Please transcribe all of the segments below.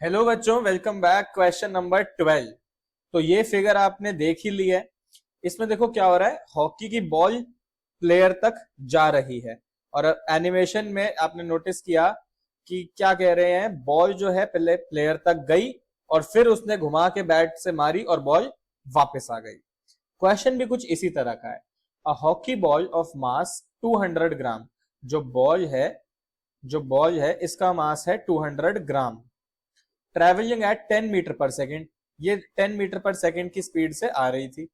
Hello बच्चों, welcome back. Question number 12। तो ये फिगर आपने देख ही ली है। इसमें देखो क्या हो रहा है, हॉकी की बॉल प्लेयर तक जा रही है और एनिमेशन में आपने नोटिस किया कि क्या कह रहे हैं, बॉल जो है पहले प्लेयर तक गई और फिर उसने घुमा के बैट से मारी और बॉल वापस आ गई। क्वेश्चन भी कुछ इसी तरह का है। A hockey ball of mass 200 ग्राम। जो बॉल है इसका मास है 200 ग्राम। Travelling at 10 metre per second, ये 10 मीटर पर सेकेंड की स्पीड से आ रही थी।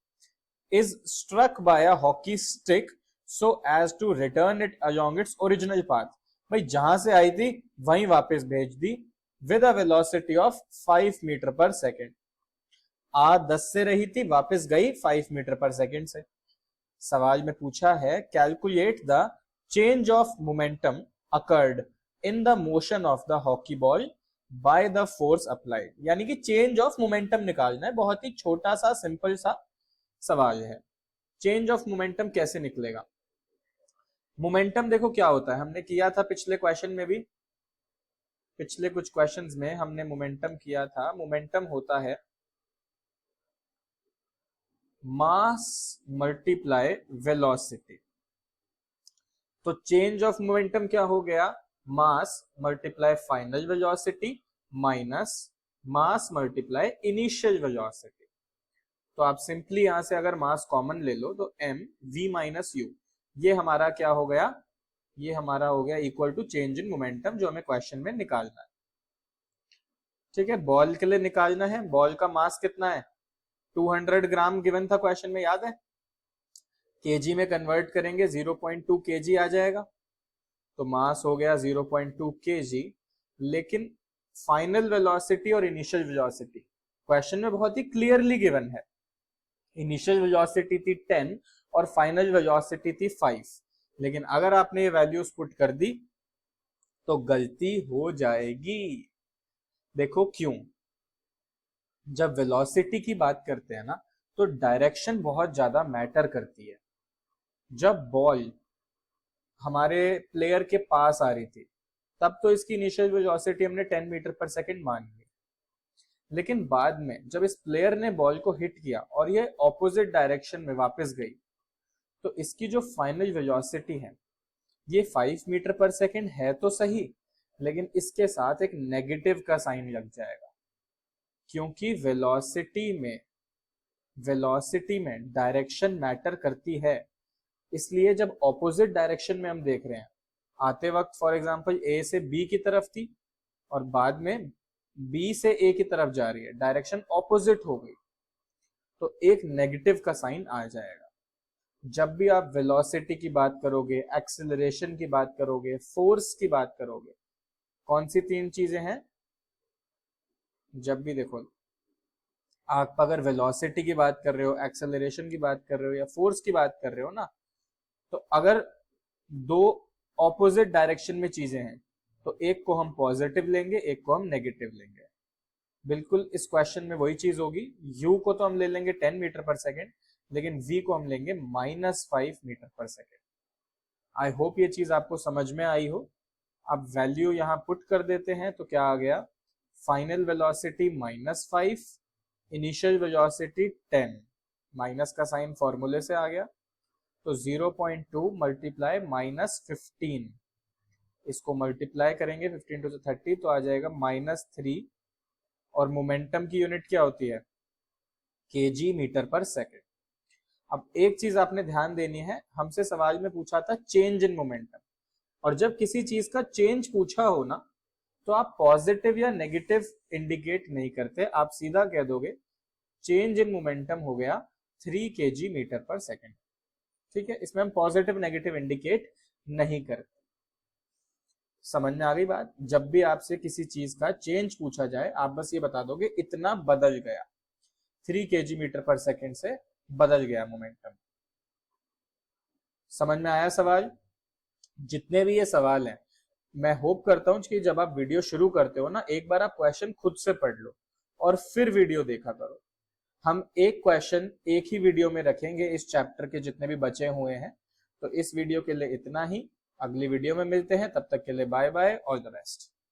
Is struck by a hockey stick so as to return it along its original path. भाई जहां से आई थी वहीं वापस भेज दी with a velocity of 5 metre per second. आ 10 से रही थी, वापस गई 5 मीटर पर सेकेंड से। सवाल में पूछा है, calculate the change of momentum occurred in the motion of the hockey ball by the force applied. यानी कि चेंज ऑफ मोमेंटम निकालना है। बहुत ही छोटा सा सिंपल सा सवाल है। चेंज ऑफ मोमेंटम कैसे निकलेगा? मोमेंटम देखो क्या होता है, हमने किया था पिछले क्वेश्चन में भी, पिछले कुछ क्वेश्चंस में हमने मोमेंटम किया था। मोमेंटम होता है मास मल्टीप्लाई वेलोसिटी। तो चेंज ऑफ मोमेंटम क्या हो गया? मास multiply final velocity minus mass multiply initial velocity. तो आप सिंपली यहां से अगर मास कॉमन ले लो तो m v माइनस यू, ये हमारा क्या हो गया? ये हमारा हो गया equal to change in momentum, जो हमें क्वेश्चन में निकालना है। ठीक है, बॉल के लिए निकालना है। बॉल का मास कितना है? 200 ग्राम गिवन था क्वेश्चन में, याद है? केजी में कन्वर्ट करेंगे 0.2 केजी आ जाएगा, तो मास हो गया 0.2 केजी। लेकिन फाइनल वेलोसिटी और इनिशियल वेलोसिटी क्वेश्चन में बहुत ही क्लियरली गिवन है। इनिशियल वेलोसिटी थी 10 और फाइनल वेलोसिटी थी 5। लेकिन अगर आपने ये वैल्यूज पुट कर दी तो गलती हो जाएगी। देखो क्यों? जब वेलोसिटी की बात करते हैं ना, तो डायरेक्शन बहुत ज्यादा मैटर करती है। जब बॉल हमारे प्लेयर के पास आ रही थी तब तो इसकी इनिशियल वेलोसिटी हमने 10 मीटर पर सेकेंड मान ली। लेकिन बाद में जब इस प्लेयर ने बॉल को हिट किया और ये ऑपोजिट डायरेक्शन में वापस गई, तो इसकी जो फाइनल वेलोसिटी है ये 5 मीटर पर सेकेंड है तो सही, लेकिन इसके साथ एक नेगेटिव का साइन लग जाएगा। क्योंकि वेलोसिटी में डायरेक्शन मैटर करती है। इसलिए जब ऑपोजिट डायरेक्शन में हम देख रहे हैं, आते वक्त फॉर एग्जांपल ए से बी की तरफ थी और बाद में बी से ए की तरफ जा रही है, डायरेक्शन ऑपोजिट हो गई, तो एक नेगेटिव का साइन आ जाएगा। जब भी आप वेलोसिटी की बात करोगे, एक्सेलरेशन की बात करोगे, फोर्स की बात करोगे, कौन सी तीन चीजें हैं? जब भी देखो आप अगर वेलोसिटी की बात कर रहे हो, एक्सेलरेशन की बात कर रहे हो या फोर्स की बात कर रहे हो ना, तो अगर दो ऑपोजिट डायरेक्शन में चीजें हैं तो एक को हम पॉजिटिव लेंगे, एक को हम नेगेटिव लेंगे। बिल्कुल इस क्वेश्चन में वही चीज होगी। u को तो हम ले लेंगे 10 मीटर पर सेकेंड, लेकिन v को हम लेंगे -5 metre per second. I hope ये चीज आपको समझ में आई हो। अब वैल्यू यहां पुट कर देते हैं तो क्या आ गया? Final velocity -5, initial velocity 10, minus का साइन फॉर्मूले से आ गया, तो 0.2 मल्टीप्लाई -15, इसको मल्टीप्लाई करेंगे 15 टू 30 तो आ जाएगा -3। और मोमेंटम की यूनिट क्या होती है? KG metre per second. अब एक चीज आपने ध्यान देनी है, हमसे सवाल में पूछा था चेंज इन मोमेंटम, और जब किसी चीज का चेंज पूछा हो ना, तो आप पॉजिटिव या नेगेटिव इंडिकेट नहीं करते, आप सीधा कह दोगे चेंज इन मोमेंटम हो गया 3 केजी मीटर पर सेकेंड। ठीक है, इसमें हम पॉजिटिव नेगेटिव इंडिकेट नहीं करते। समझ में आ गई बात? जब भी आपसे किसी चीज का चेंज पूछा जाए, आप बस ये बता दोगे इतना बदल गया, 3 केजी मीटर पर सेकेंड से बदल गया मोमेंटम। समझ में आया सवाल? जितने भी ये सवाल हैं, मैं होप करता हूं कि जब आप वीडियो शुरू करते हो ना, एक बार आप क्वेश्चन खुद से पढ़ लो और फिर वीडियो देखा करो। हम एक क्वेश्चन एक ही वीडियो में रखेंगे इस चैप्टर के जितने भी बचे हुए हैं। तो इस वीडियो के लिए इतना ही, अगली वीडियो में मिलते हैं, तब तक के लिए bye bye, all the best.